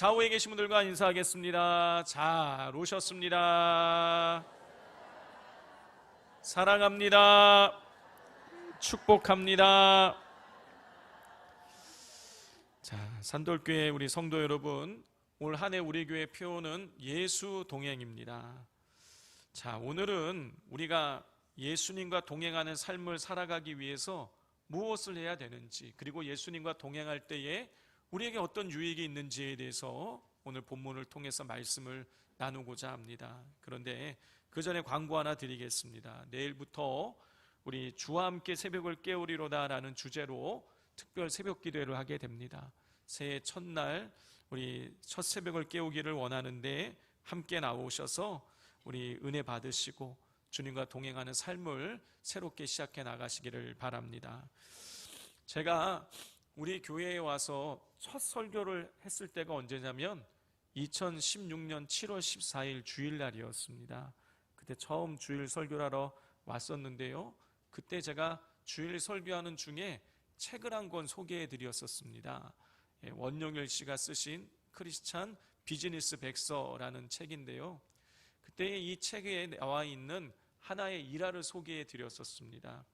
좌우에 계신 분들과 인사하겠습니다. 잘 오셨습니다. 사랑합니다. 축복합니다. 자, 산돌교회 우리 성도 여러분, 올 한 해 우리 교회 표어는 예수 동행입니다. 자, 오늘은 우리가 예수님과 동행하는 삶을 살아가기 위해서 무엇을 해야 되는지, 그리고 예수님과 동행할 때에 우리에게 어떤 유익이 있는지에 대해서 오늘 본문을 통해서 말씀을 나누고자 합니다. 그런데 그 전에 광고 하나 드리겠습니다. 내일부터 우리 주와 함께 새벽을 깨우리로다 라는 주제로 특별 새벽 기도회를 하게 됩니다. 새해 첫날 우리 첫 새벽을 깨우기를 원하는데 함께 나오셔서 우리 은혜 받으시고 주님과 동행하는 삶을 새롭게 시작해 나가시기를 바랍니다. 제가 우리 교회에 와서 첫 설교를 했을 때가 언제냐면 2016년 7월 14일 주일날이었습니다. 그때 처음 주일 설교를 하러 왔었는데요, 그때 제가 주일 설교하는 중에 책을 한 권 소개해 드렸었습니다. 원용일 씨가 쓰신 크리스찬 비즈니스 백서라는 책인데요, 그때 이 책에 나와 있는 하나의 일화를 소개해 드렸었습니다.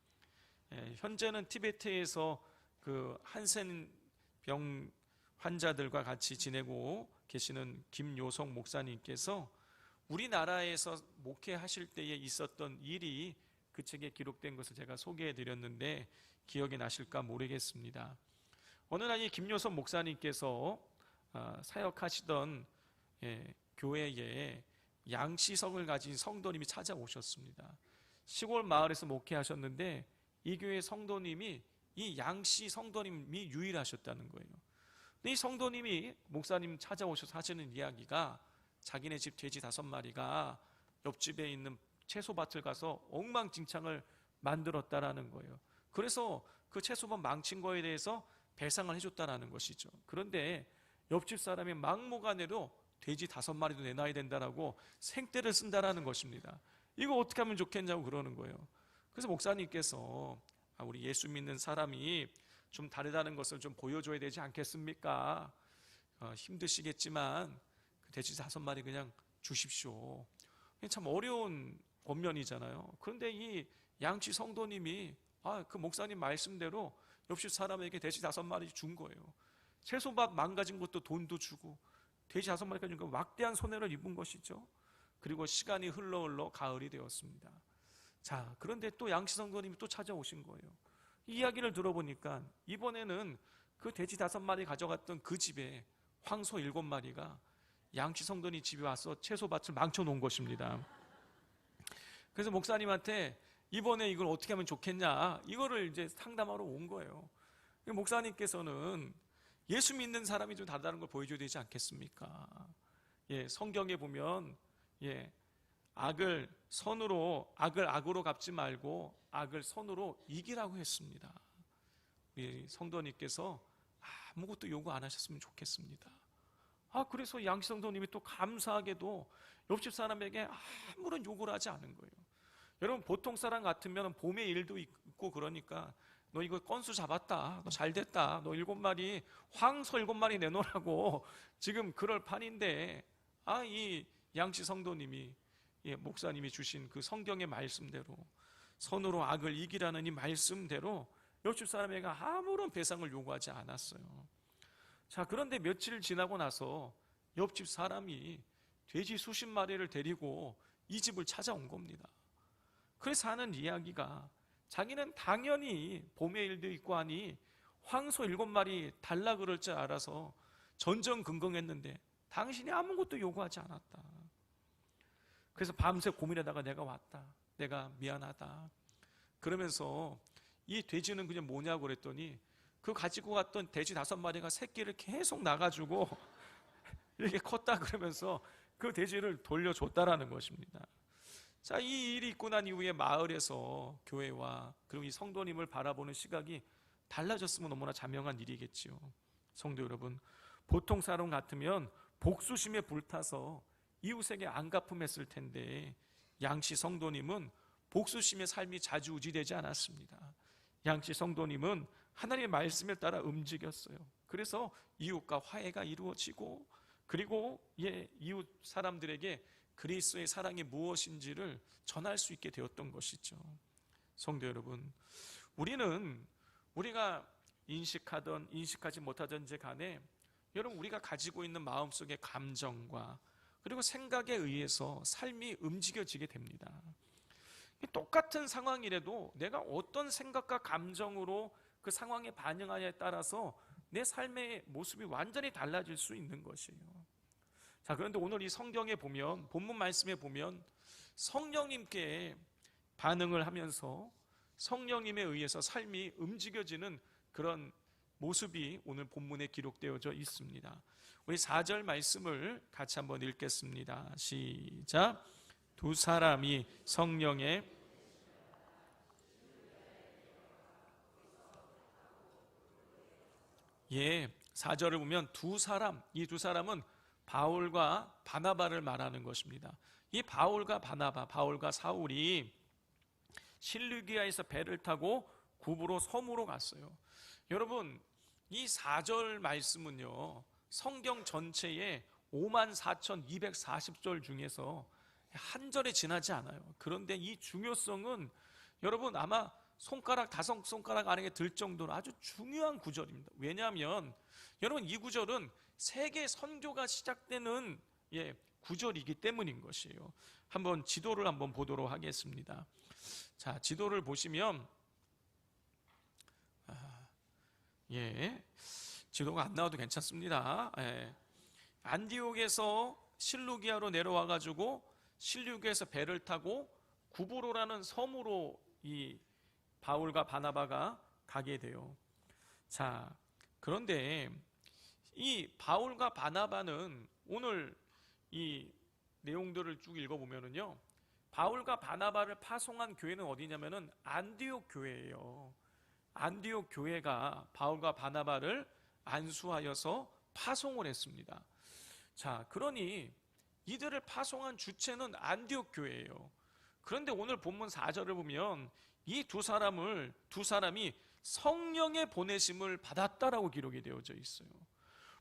현재는 티베트에서 그 한센병 환자들과 같이 지내고 계시는 김요성 목사님께서 우리나라에서 목회하실 때에 있었던 일이 그 책에 기록된 것을 제가 소개해 드렸는데 기억이 나실까 모르겠습니다. 어느 날 이 김요성 목사님께서 사역하시던 교회에 양시성을 가진 성도님이 찾아오셨습니다. 시골 마을에서 목회하셨는데 이 교회 성도님이 이 양씨 성도님이 유일하셨다는 거예요. 근데 이 성도님이 목사님 찾아오셔서 하시는 이야기가 자기네 집 돼지 5마리가 옆집에 있는 채소밭을 가서 엉망진창을 만들었다라는 거예요. 그래서 그 채소밭 망친 거에 대해서 배상을 해줬다라는 것이죠. 그런데 옆집 사람이 막무가내로 돼지 5마리도 내놔야 된다라고 생떼를 쓴다라는 것입니다. 이거 어떻게 하면 좋겠냐고 그러는 거예요. 그래서 목사님께서 우리 예수 믿는 사람이 좀 다르다는 것을 좀 보여줘야 되지 않겠습니까? 힘드시겠지만 그 돼지 5마리 그냥 주십시오. 참 어려운 권면이잖아요. 그런데 이 양치 성도님이 그 목사님 말씀대로 옆집 사람에게 돼지 5마리 준 거예요. 채소밭 망가진 것도 돈도 주고 돼지 5마리까지 주니까 막대한 손해를 입은 것이죠. 그리고 시간이 흘러 가을이 되었습니다. 자, 그런데 또 양치 성도님이 또 찾아오신 거예요. 이 이야기를 들어보니까 이번에는 그 돼지 5마리 가져갔던 그 집에 황소 7마리가 양치 성도님 집에 와서 채소밭을 망쳐놓은 것입니다. 그래서 목사님한테 이번에 이걸 어떻게 하면 좋겠냐, 이거를 이제 상담하러 온 거예요. 목사님께서는 예수 믿는 사람이 좀 다르다는 걸 보여줘야 되지 않겠습니까? 성경에 보면 악을 악으로 갚지 말고 악을 선으로 이기라고 했습니다. 우리 성도님께서 아무것도 요구 안 하셨으면 좋겠습니다. 그래서 양씨 성도님이 또 감사하게도 옆집 사람에게 아무런 요구를 하지 않은 거예요. 여러분, 보통 사람 같으면 봄에 일도 있고 그러니까 너 이거 건수 잡았다, 너 잘됐다, 너 7마리 황소 7마리 내놓으라고 지금 그럴 판인데 이 양씨 성도님이 목사님이 주신 그 성경의 말씀대로 선으로 악을 이기라는 이 말씀대로 옆집 사람에게 아무런 배상을 요구하지 않았어요. 자, 그런데 며칠 지나고 나서 옆집 사람이 돼지 수십 마리를 데리고 이 집을 찾아온 겁니다. 그래서 하는 이야기가, 자기는 당연히 봄의 일도 있고 하니 황소 7마리 달라 그럴 줄 알아서 전전긍긍했는데 당신이 아무것도 요구하지 않았다. 그래서 밤새 고민하다가 내가 왔다, 내가 미안하다 그러면서 이 돼지는 그냥 뭐냐고 그랬더니 그 가지고 갔던 돼지 5마리가 새끼를 계속 낳아가지고 이렇게 컸다 그러면서 그 돼지를 돌려줬다라는 것입니다. 자, 이 일이 있고 난 이후에 마을에서 교회와 그리고 이 성도님을 바라보는 시각이 달라졌으면 너무나 자명한 일이겠지요. 성도 여러분, 보통 사람 같으면 복수심에 불타서 이웃에게 안갚음했을 텐데 양씨 성도님은 복수심의 삶이 자주우지되지 않았습니다. 양씨 성도님은 하나님의 말씀에 따라 움직였어요. 그래서 이웃과 화해가 이루어지고 그리고 이웃 사람들에게 그리스도의 사랑이 무엇인지를 전할 수 있게 되었던 것이죠. 성도 여러분, 우리가 인식하든 인식하지 못하든지 간에 여러분, 우리가 가지고 있는 마음속의 감정과 그리고 생각에 의해서 삶이 움직여지게 됩니다. 똑같은 상황이라도 내가 어떤 생각과 감정으로 그 상황에 반응하냐에 따라서 내 삶의 모습이 완전히 달라질 수 있는 것이에요. 자, 그런데 오늘 이 성경에 보면, 본문 말씀에 보면 성령님께 반응을 하면서 성령님에 의해서 삶이 움직여지는 그런 모습이 오늘 본문에 기록되어져 있습니다. 우리 4절 말씀을 같이 한번 읽겠습니다. 시작. 두 사람이 성령의 4절을 보면 이 두 사람은 바울과 바나바를 말하는 것입니다. 이 바울과 바나바, 바울과 사울이 실루기아에서 배를 타고 구브로 섬으로 갔어요. 여러분, 이 4절 말씀은요, 성경 전체에 54,240절 중에서 한 절에 지나지 않아요. 그런데 이 중요성은 여러분 아마 다섯 손가락 안에 들 정도로 아주 중요한 구절입니다. 왜냐하면 여러분, 이 구절은 세계 선교가 시작되는 구절이기 때문인 것이에요. 한번 지도를 한번 보도록 하겠습니다. 자, 지도를 보시면 지도가 안 나와도 괜찮습니다. 안디옥에서 실루기아로 내려와 가지고 실루기아에서 배를 타고 구브로라는 섬으로 이 바울과 바나바가 가게 돼요. 자, 그런데 이 바울과 바나바는 오늘 이 내용들을 쭉 읽어보면은요, 바울과 바나바를 파송한 교회는 어디냐면은 안디옥 교회예요. 안디옥 교회가 바울과 바나바를 안수하여서 파송을 했습니다. 자, 그러니 이들을 파송한 주체는 안디옥 교회예요. 그런데 오늘 본문 4절을 보면 이 두 사람이 성령의 보내심을 받았다라고 기록이 되어져 있어요.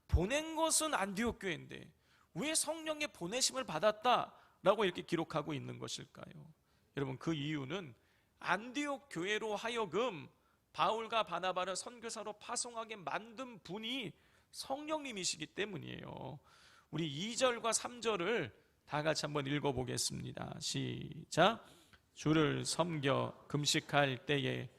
보낸 것은 안디옥 교회인데 왜 성령의 보내심을 받았다라고 이렇게 기록하고 있는 것일까요? 여러분, 그 이유는 안디옥 교회로 하여금 바울과 바나바를 선교사로 파송하게 만든 분이 성령님이시기 때문이에요. 우리 2절과 3절을 다 같이 한번 읽어보겠습니다. 시작. 주를 섬겨 금식할 때에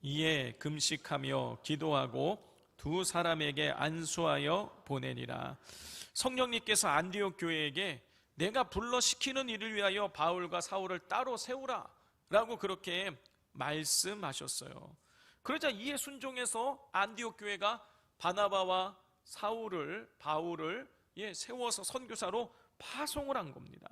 이에 금식하며 기도하고 두 사람에게 안수하여 보내니라. 성령님께서 안디옥 교회에게 내가 불러 시키는 일을 위하여 바울과 사울을 따로 세우라 라고 그렇게 말씀하셨어요. 그러자 이에 순종해서 안디옥 교회가 바나바와 바울을 세워서 선교사로 파송을 한 겁니다.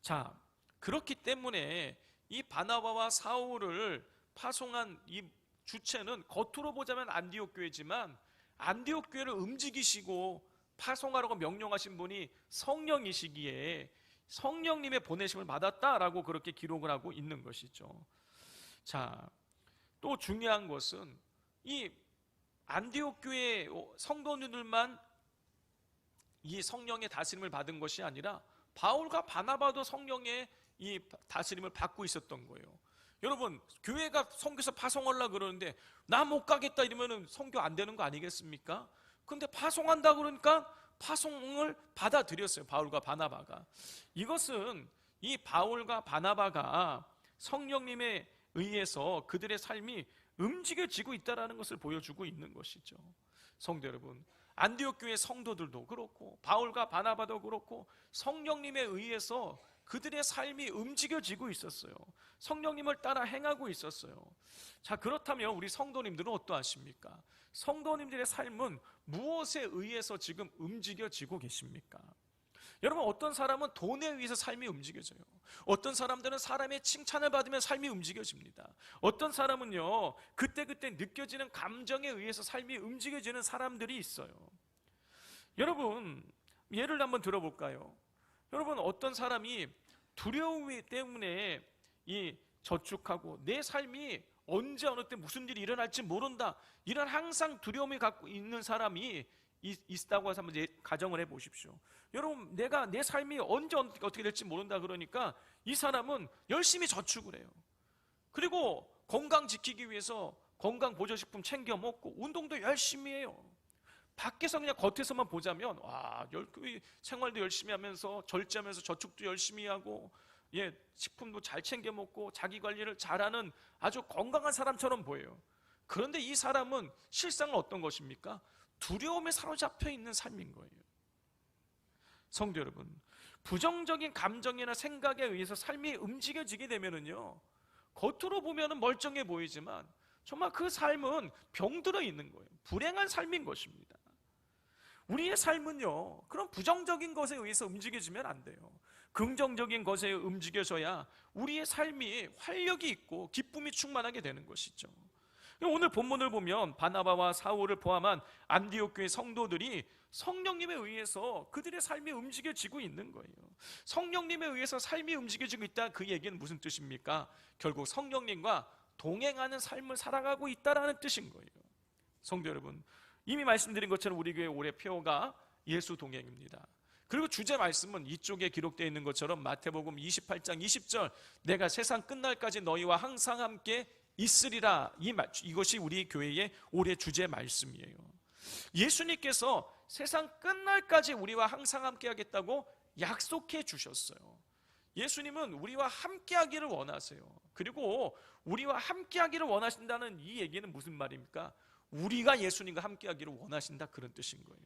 자, 그렇기 때문에 이 바나바와 사울을 파송한 이 주체는 겉으로 보자면 안디옥 교회지만 안디옥 교회를 움직이시고 파송하라고 명령하신 분이 성령이시기에 성령님의 보내심을 받았다라고 그렇게 기록을 하고 있는 것이죠. 자, 또 중요한 것은 이 안디옥 교회 성도님들만 이 성령의 다스림을 받은 것이 아니라 바울과 바나바도 성령의 이 다스림을 받고 있었던 거예요. 여러분, 교회가 선교사 파송하려고 그러는데 나 못 가겠다 이러면 선교 안 되는 거 아니겠습니까? 근데 파송한다 그러니까 파송을 받아들였어요, 바울과 바나바가. 이것은 이 바울과 바나바가 성령님에 의해서 그들의 삶이 움직여지고 있다는 것을 보여주고 있는 것이죠. 성도 여러분, 안디옥 교회 성도들도 그렇고 바울과 바나바도 그렇고 성령님에 의해서 그들의 삶이 움직여지고 있었어요. 성령님을 따라 행하고 있었어요. 자, 그렇다면 우리 성도님들은 어떠하십니까? 성도님들의 삶은 무엇에 의해서 지금 움직여지고 계십니까? 여러분, 어떤 사람은 돈에 의해서 삶이 움직여져요. 어떤 사람들은 사람의 칭찬을 받으면 삶이 움직여집니다. 어떤 사람은요, 그때그때 느껴지는 감정에 의해서 삶이 움직여지는 사람들이 있어요. 여러분, 예를 한번 들어볼까요? 여러분, 어떤 사람이 두려움 때문에 이 저축하고 내 삶이 언제 어느 때 무슨 일이 일어날지 모른다, 이런 항상 두려움이 갖고 있는 사람이 있다고 해서 한번 가정을 해보십시오. 여러분, 내가 내 삶이 언제 어떻게 될지 모른다 그러니까 이 사람은 열심히 저축을 해요. 그리고 건강 지키기 위해서 건강 보조식품 챙겨 먹고 운동도 열심히 해요. 밖에서 그냥 겉에서만 보자면 생활도 열심히 하면서 절제하면서 저축도 열심히 하고, 식품도 잘 챙겨 먹고 자기 관리를 잘하는 아주 건강한 사람처럼 보여요. 그런데 이 사람은 실상은 어떤 것입니까? 두려움에 사로잡혀 있는 삶인 거예요. 성도 여러분, 부정적인 감정이나 생각에 의해서 삶이 움직여지게 되면은요, 겉으로 보면은 멀쩡해 보이지만 정말 그 삶은 병들어 있는 거예요. 불행한 삶인 것입니다. 우리의 삶은요, 그런 부정적인 것에 의해서 움직여지면 안 돼요. 긍정적인 것에 움직여져야 우리의 삶이 활력이 있고 기쁨이 충만하게 되는 것이죠. 오늘 본문을 보면 바나바와 사울을 포함한 안디옥 교회 성도들이 성령님에 의해서 그들의 삶이 움직여지고 있는 거예요. 성령님에 의해서 삶이 움직여지고 있다, 그 얘기는 무슨 뜻입니까? 결국 성령님과 동행하는 삶을 살아가고 있다라는 뜻인 거예요. 성도 여러분, 이미 말씀드린 것처럼 우리 교회 올해 표어가 예수 동행입니다. 그리고 주제 말씀은 이쪽에 기록되어 있는 것처럼 마태복음 28장 20절, 내가 세상 끝날까지 너희와 항상 함께 있으리라, 이것이 우리 교회의 올해 주제 말씀이에요. 예수님께서 세상 끝날까지 우리와 항상 함께 하겠다고 약속해 주셨어요. 예수님은 우리와 함께 하기를 원하세요. 그리고 우리와 함께 하기를 원하신다는 이 얘기는 무슨 말입니까? 우리가 예수님과 함께 하기를 원하신다, 그런 뜻인 거예요.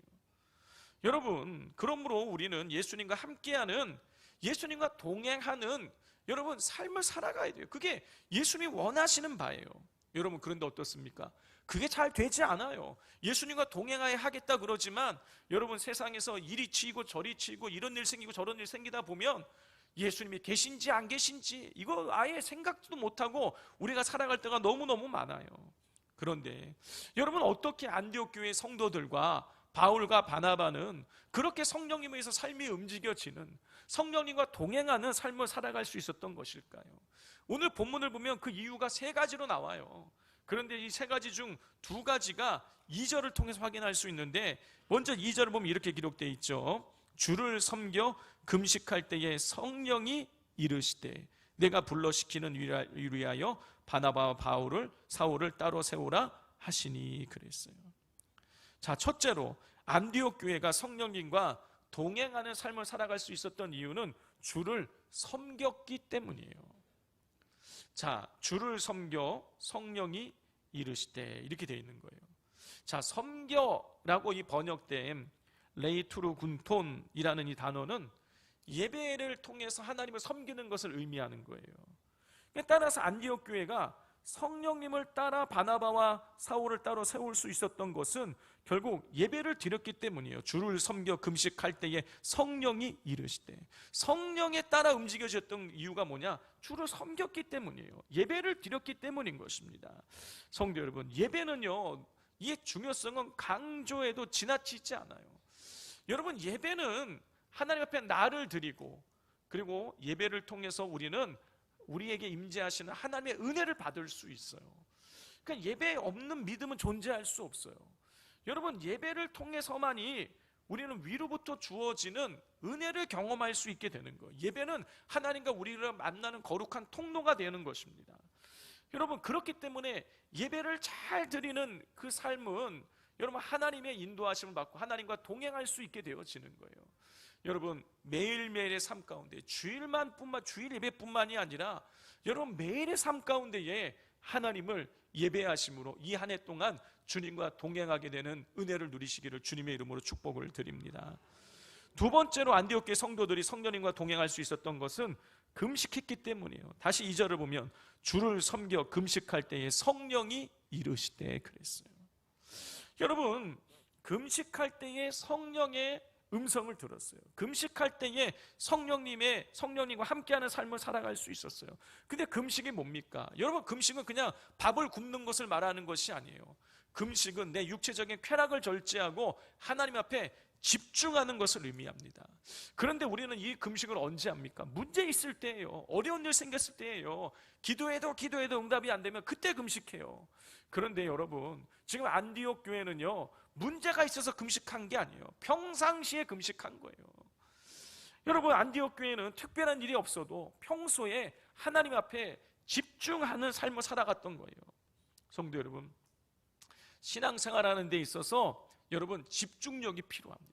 여러분, 그러므로 우리는 예수님과 함께하는, 예수님과 동행하는 여러분 삶을 살아가야 돼요. 그게 예수님이 원하시는 바예요. 여러분, 그런데 어떻습니까? 그게 잘 되지 않아요. 예수님과 동행하여 하겠다 그러지만 여러분, 세상에서 이리 치이고 저리 치이고 이런 일 생기고 저런 일 생기다 보면 예수님이 계신지 안 계신지 이거 아예 생각도 못하고 우리가 살아갈 때가 너무너무 많아요. 그런데 여러분, 어떻게 안디옥 교회 성도들과 바울과 바나바는 그렇게 성령님에 의해서 삶이 움직여지는, 성령님과 동행하는 삶을 살아갈 수 있었던 것일까요? 오늘 본문을 보면 그 이유가 세 가지로 나와요. 그런데 이 세 가지 중 두 가지가 2절을 통해서 확인할 수 있는데, 먼저 2절을 보면 이렇게 기록되어 있죠. 주를 섬겨 금식할 때에 성령이 이르시되 내가 불러시키는 위하여 바나바와 사울을 따로 세우라 하시니, 그랬어요. 자, 첫째로 안디옥 교회가 성령님과 동행하는 삶을 살아갈 수 있었던 이유는 주를 섬겼기 때문이에요. 자, 주를 섬겨 성령이 이르시되, 이렇게 되어 있는 거예요. 자, 섬겨라고 이 번역된 레이투르 군톤이라는 이 단어는 예배를 통해서 하나님을 섬기는 것을 의미하는 거예요. 따라서 안디옥 교회가 성령님을 따라 바나바와 사울을 따로 세울 수 있었던 것은 결국 예배를 드렸기 때문이에요. 주를 섬겨 금식할 때에 성령이 이르시되, 성령에 따라 움직여졌던 이유가 뭐냐? 주를 섬겼기 때문이에요. 예배를 드렸기 때문인 것입니다. 성도 여러분, 예배는요, 이 중요성은 강조해도 지나치지 않아요. 여러분, 예배는 하나님 앞에 나를 드리고, 그리고 예배를 통해서 우리는 우리에게 임재하시는 하나님의 은혜를 받을 수 있어요. 그러니까 예배 없는 믿음은 존재할 수 없어요. 여러분, 예배를 통해서만이 우리는 위로부터 주어지는 은혜를 경험할 수 있게 되는 거예요. 예배는 하나님과 우리를 만나는 거룩한 통로가 되는 것입니다. 여러분, 그렇기 때문에 예배를 잘 드리는 그 삶은 여러분 하나님의 인도하심을 받고 하나님과 동행할 수 있게 되어지는 거예요. 여러분, 매일매일의 삶 가운데 주일 예배뿐만이 아니라 여러분 매일의 삶 가운데에 하나님을 예배하심으로 이 한 해 동안 주님과 동행하게 되는 은혜를 누리시기를 주님의 이름으로 축복을 드립니다. 두 번째로 안디옥 교회 성도들이 성령님과 동행할 수 있었던 것은 금식했기 때문이에요. 다시 2절을 보면 주를 섬겨 금식할 때에 성령이 이르시되, 그랬어요. 여러분, 금식할 때에 성령의 음성을 들었어요. 금식할 때에 성령님과 함께하는 삶을 살아갈 수 있었어요. 근데 금식이 뭡니까? 여러분, 금식은 그냥 밥을 굶는 것을 말하는 것이 아니에요. 금식은 내 육체적인 쾌락을 절제하고 하나님 앞에 집중하는 것을 의미합니다. 그런데 우리는 이 금식을 언제 합니까? 문제 있을 때예요. 어려운 일 생겼을 때예요. 기도해도 응답이 안 되면 그때 금식해요. 그런데 여러분, 지금 안디옥 교회는요, 문제가 있어서 금식한 게 아니에요. 평상시에 금식한 거예요. 여러분, 안디옥 교회는 특별한 일이 없어도 평소에 하나님 앞에 집중하는 삶을 살아갔던 거예요. 성도 여러분, 신앙생활하는 데 있어서 여러분 집중력이 필요합니다.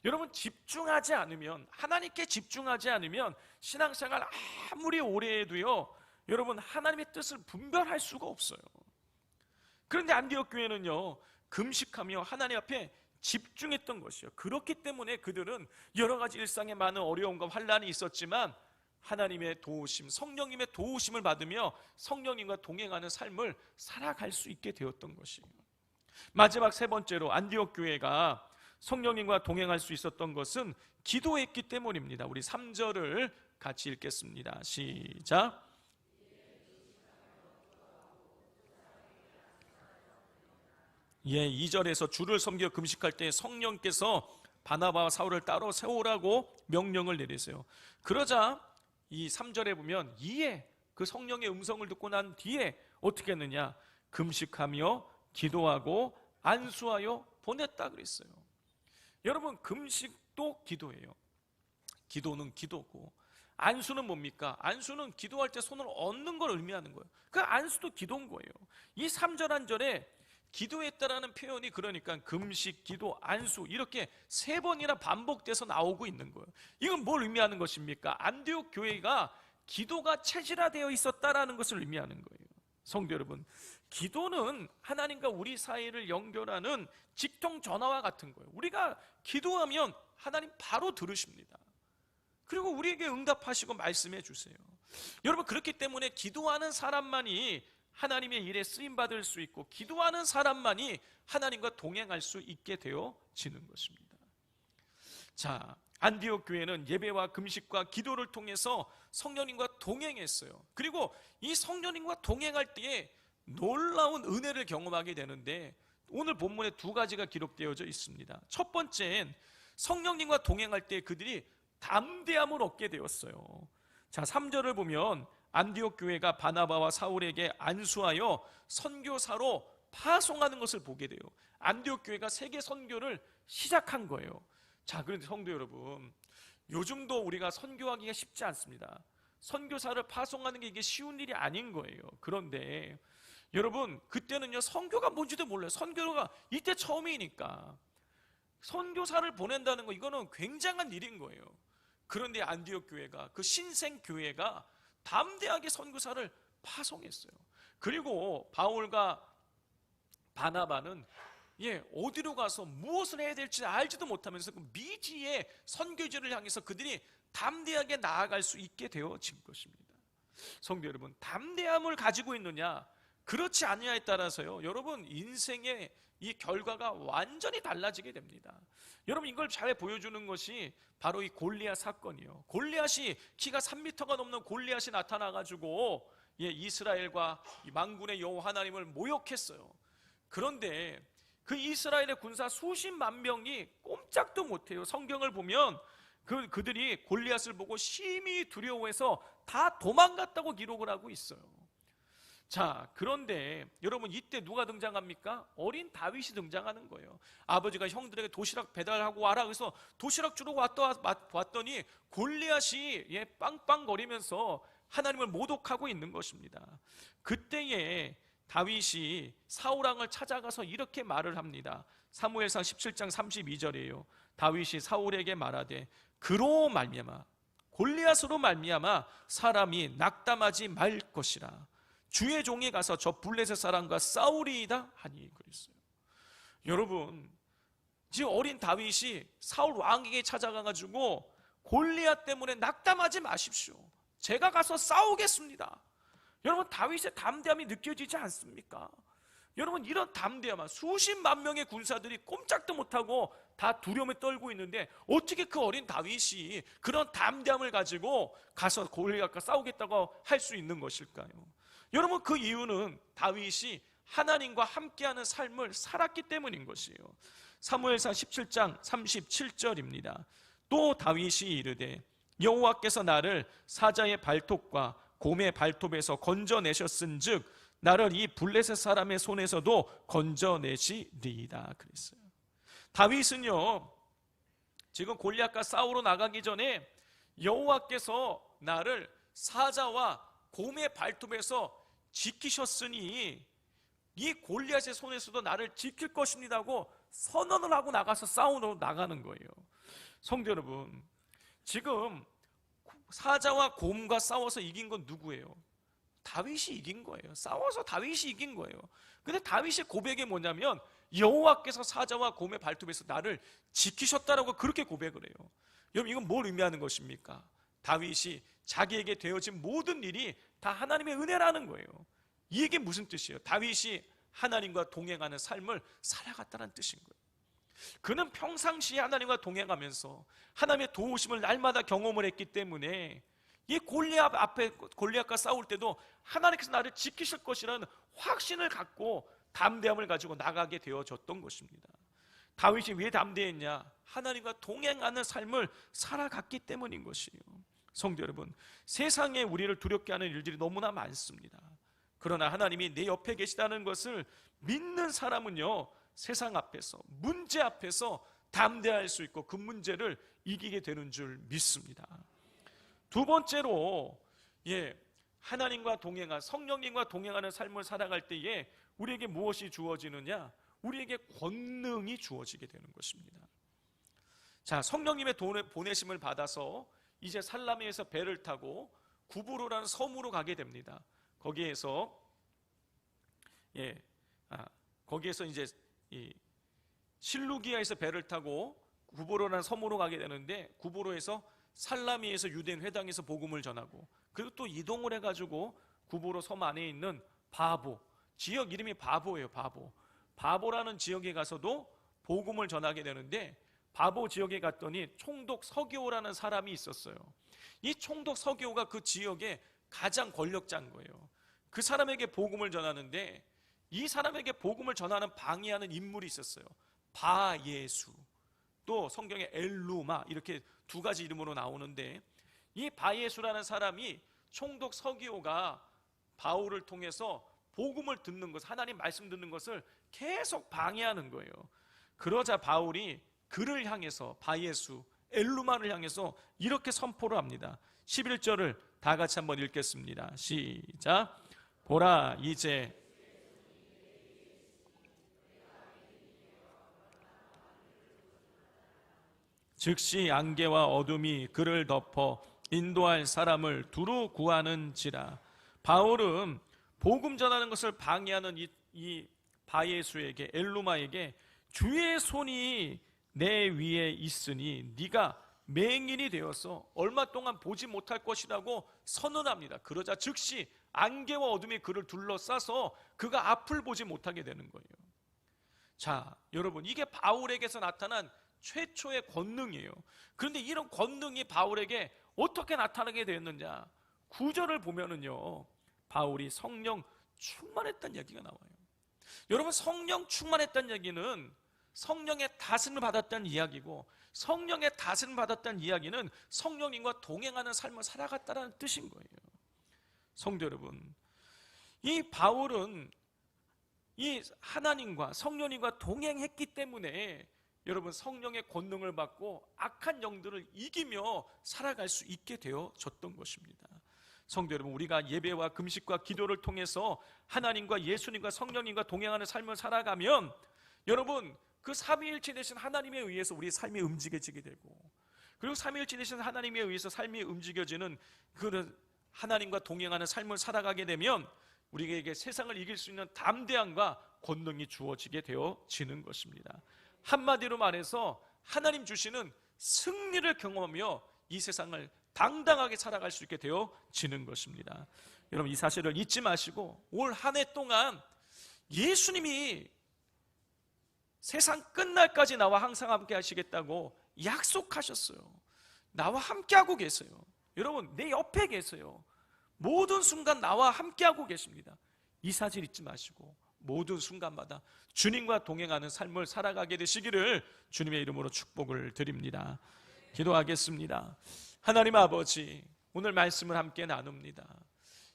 여러분, 집중하지 않으면, 하나님께 집중하지 않으면 신앙생활 아무리 오래 해도요, 여러분 하나님의 뜻을 분별할 수가 없어요. 그런데 안디옥 교회는요, 금식하며 하나님 앞에 집중했던 것이요. 그렇기 때문에 그들은 여러 가지 일상에 많은 어려움과 환난이 있었지만 하나님의 도우심, 성령님의 도우심을 받으며 성령님과 동행하는 삶을 살아갈 수 있게 되었던 것이에요. 마지막 세 번째로 안디옥 교회가 성령님과 동행할 수 있었던 것은 기도했기 때문입니다. 우리 3절을 같이 읽겠습니다. 시작. 예, 2절에서 주를 섬겨 금식할 때 성령께서 바나바와 사울을 따로 세우라고 명령을 내리세요. 그러자 이 3절에 보면 이에 그 성령의 음성을 듣고 난 뒤에 어떻게 했느냐? 금식하며 기도하고 안수하여 보냈다 그랬어요. 여러분, 금식도 기도예요. 기도는 기도고, 안수는 뭡니까? 안수는 기도할 때 손을 얹는 걸 의미하는 거예요. 그 안수도 기도인 거예요. 이 3절 한 절에 기도했다라는 표현이 그러니까 금식, 기도, 안수 이렇게 세 번이나 반복돼서 나오고 있는 거예요. 이건 뭘 의미하는 것입니까? 안디옥 교회가 기도가 체질화되어 있었다라는 것을 의미하는 거예요. 성도 여러분, 기도는 하나님과 우리 사이를 연결하는 직통 전화와 같은 거예요. 우리가 기도하면 하나님 바로 들으십니다. 그리고 우리에게 응답하시고 말씀해 주세요. 여러분, 그렇기 때문에 기도하는 사람만이 하나님의 일에 쓰임받을 수 있고, 기도하는 사람만이 하나님과 동행할 수 있게 되어지는 것입니다. 자, 안디옥 교회는 예배와 금식과 기도를 통해서 성령님과 동행했어요. 그리고 이 성령님과 동행할 때에 놀라운 은혜를 경험하게 되는데, 오늘 본문에 두 가지가 기록되어져 있습니다. 첫 번째는 성령님과 동행할 때 그들이 담대함을 얻게 되었어요. 자, 3절을 보면 안디옥 교회가 바나바와 사울에게 안수하여 선교사로 파송하는 것을 보게 돼요. 안디옥 교회가 세계 선교를 시작한 거예요. 자, 그런데 성도 여러분, 요즘도 우리가 선교하기가 쉽지 않습니다. 선교사를 파송하는 게 이게 쉬운 일이 아닌 거예요. 그런데 여러분, 그때는요, 선교가 뭔지도 몰라요. 선교가 이때 처음이니까 선교사를 보낸다는 거, 이거는 굉장한 일인 거예요. 그런데 안디옥 교회가, 그 신생 교회가 담대하게 선교사를 파송했어요. 그리고 바울과 바나바는 어디로 가서 무엇을 해야 될지 알지도 못하면서 그 미지의 선교지를 향해서 그들이 담대하게 나아갈 수 있게 되어진 것입니다. 성도 여러분, 담대함을 가지고 있느냐, 그렇지 않느냐에 따라서요, 여러분 인생의 이 결과가 완전히 달라지게 됩니다. 여러분, 이걸 잘 보여주는 것이 바로 이 골리앗 사건이에요. 골리앗이 키가 3m가 넘는 골리앗이 나타나가지고 이스라엘과 만군의 여호와 하나님을 모욕했어요. 그런데 그 이스라엘의 군사 수십만 명이 꼼짝도 못해요. 성경을 보면 그들이 골리앗을 보고 심히 두려워해서 다 도망갔다고 기록을 하고 있어요. 자, 그런데 여러분, 이때 누가 등장합니까? 어린 다윗이 등장하는 거예요. 아버지가 형들에게 도시락 배달하고 와라 그래서 도시락 주러 왔더니 골리앗이 빵빵거리면서 하나님을 모독하고 있는 것입니다. 그때에 다윗이 사울왕을 찾아가서 이렇게 말을 합니다. 사무엘상 17장 32절이에요. 다윗이 사울에게 말하되 그로 말미암아, 골리앗으로 말미암아 사람이 낙담하지 말 것이라. 주의 종이 가서 저 블레셋 사람과 싸우리이다 하니 그랬어요. 여러분, 지금 어린 다윗이 사울 왕에게 찾아가가지고 골리앗 때문에 낙담하지 마십시오, 제가 가서 싸우겠습니다. 여러분, 다윗의 담대함이 느껴지지 않습니까? 여러분, 이런 담대함, 수십만 명의 군사들이 꼼짝도 못하고 다 두려움에 떨고 있는데 어떻게 그 어린 다윗이 그런 담대함을 가지고 가서 골리앗과 싸우겠다고 할 수 있는 것일까요? 여러분, 그 이유는 다윗이 하나님과 함께하는 삶을 살았기 때문인 것이에요. 사무엘상 17장 37절입니다. 또 다윗이 이르되 여호와께서 나를 사자의 발톱과 곰의 발톱에서 건져내셨은즉 나를 이 블레셋 사람의 손에서도 건져내시리이다 그랬어요. 다윗은요, 지금 골리앗과 싸우러 나가기 전에 여호와께서 나를 사자와 곰의 발톱에서 지키셨으니 이 골리앗의 손에서도 나를 지킬 것입니다고 선언을 하고 나가서 싸우러 나가는 거예요. 성도 여러분, 지금 사자와 곰과 싸워서 이긴 건 누구예요? 다윗이 이긴 거예요. 싸워서 다윗이 이긴 거예요. 근데 다윗의 고백이 뭐냐면 여호와께서 사자와 곰의 발톱에서 나를 지키셨다라고 그렇게 고백을 해요. 여러분, 이건 뭘 의미하는 것입니까? 다윗이 자기에게 되어진 모든 일이 다 하나님의 은혜라는 거예요. 이게 무슨 뜻이에요? 다윗이 하나님과 동행하는 삶을 살아갔다는 뜻인 거예요. 그는 평상시에 하나님과 동행하면서 하나님의 도우심을 날마다 경험을 했기 때문에 이 골리앗과 싸울 때도 하나님께서 나를 지키실 것이라는 확신을 갖고 담대함을 가지고 나가게 되어졌던 것입니다. 다윗이 왜 담대했냐? 하나님과 동행하는 삶을 살아갔기 때문인 것이에요. 성도 여러분, 세상에 우리를 두렵게 하는 일들이 너무나 많습니다. 그러나 하나님이 내 옆에 계시다는 것을 믿는 사람은요, 세상 앞에서, 문제 앞에서 담대할 수 있고 그 문제를 이기게 되는 줄 믿습니다. 두 번째로, 하나님과 동행한, 성령님과 동행하는 삶을 살아갈 때에 우리에게 무엇이 주어지느냐? 우리에게 권능이 주어지게 되는 것입니다. 자, 성령님의 보내심을 받아서 이제 살라미에서 배를 타고 구브로라는 섬으로 가게 됩니다. 거기에서 이제 실루기아에서 배를 타고 구브로라는 섬으로 가게 되는데, 구브로에서 살라미에서 유대인 회당에서 복음을 전하고, 그리고 또 이동을 해가지고 구브로 섬 안에 있는 바보, 지역 이름이 바보예요. 바보라는 지역에 가서도 복음을 전하게 되는데, 바보 지역에 갔더니 총독 서기오라는 사람이 있었어요. 이 총독 서기오가 그 지역의 가장 권력자인 거예요. 그 사람에게 복음을 전하는데, 이 사람에게 복음을 전하는 방해하는 인물이 있었어요. 바예수, 또 성경에 엘루마, 이렇게 두 가지 이름으로 나오는데, 이 바예수라는 사람이 총독 서기오가 바울을 통해서 복음을 듣는 것, 하나님 말씀 듣는 것을 계속 방해하는 거예요. 그러자 바울이 그를 향해서, 바예수, 엘루마를 향해서 이렇게 선포를 합니다. 11절을 다 같이 한번 읽겠습니다. 시작. 보라, 이제 즉시 안개와 어둠이 그를 덮어 인도할 사람을 두루 구하는지라. 바울은 복음 전하는 것을 방해하는 이 바예수에게, 엘루마에게 주의 손이 내 위에 있으니 네가 맹인이 되어서 얼마 동안 보지 못할 것이라고 선언합니다. 그러자 즉시 안개와 어둠이 그를 둘러싸서 그가 앞을 보지 못하게 되는 거예요. 자, 여러분, 이게 바울에게서 나타난 최초의 권능이에요. 그런데 이런 권능이 바울에게 어떻게 나타나게 되었느냐? 9절을 보면은요, 바울이 성령 충만했다는 얘기가 나와요. 여러분, 성령 충만했다는 얘기는 성령의 다스림을 받았다는 이야기고, 성령의 다스림을 받았다는 이야기는 성령님과 동행하는 삶을 살아갔다는 뜻인 거예요. 성도 여러분, 이 바울은 이 하나님과 성령님과 동행했기 때문에 여러분, 성령의 권능을 받고 악한 영들을 이기며 살아갈 수 있게 되어졌던 것입니다. 성도 여러분, 우리가 예배와 금식과 기도를 통해서 하나님과 예수님과 성령님과 동행하는 삶을 살아가면 여러분, 그 삼위일체 되신 하나님에 의해서 우리 삶이 움직여지게 되고, 그리고 삼위일체 되신 하나님에 의해서 삶이 움직여지는 그런 하나님과 동행하는 삶을 살아가게 되면 우리에게 세상을 이길 수 있는 담대함과 권능이 주어지게 되어지는 것입니다. 한마디로 말해서 하나님 주시는 승리를 경험하며 이 세상을 당당하게 살아갈 수 있게 되어지는 것입니다. 여러분, 이 사실을 잊지 마시고 올 한 해 동안 예수님이 세상 끝날까지 나와 항상 함께 하시겠다고 약속하셨어요. 나와 함께하고 계세요. 여러분, 내 옆에 계세요. 모든 순간 나와 함께하고 계십니다. 이 사실 잊지 마시고 모든 순간마다 주님과 동행하는 삶을 살아가게 되시기를 주님의 이름으로 축복을 드립니다. 기도하겠습니다. 하나님 아버지, 오늘 말씀을 함께 나눕니다.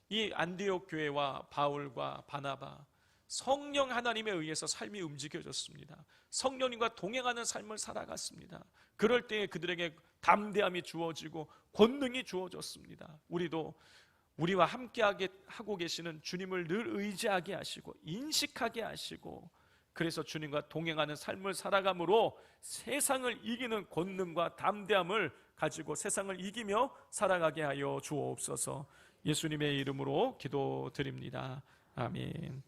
이 안디옥 교회와 바울과 바나바, 성령 하나님에 의해서 삶이 움직여졌습니다. 성령님과 동행하는 삶을 살아갔습니다. 그럴 때에 그들에게 담대함이 주어지고 권능이 주어졌습니다. 우리도 우리와 함께하게 하고 계시는 주님을 늘 의지하게 하시고 인식하게 하시고, 그래서 주님과 동행하는 삶을 살아감으로 세상을 이기는 권능과 담대함을 가지고 세상을 이기며 살아가게 하여 주옵소서. 예수님의 이름으로 기도드립니다. 아멘.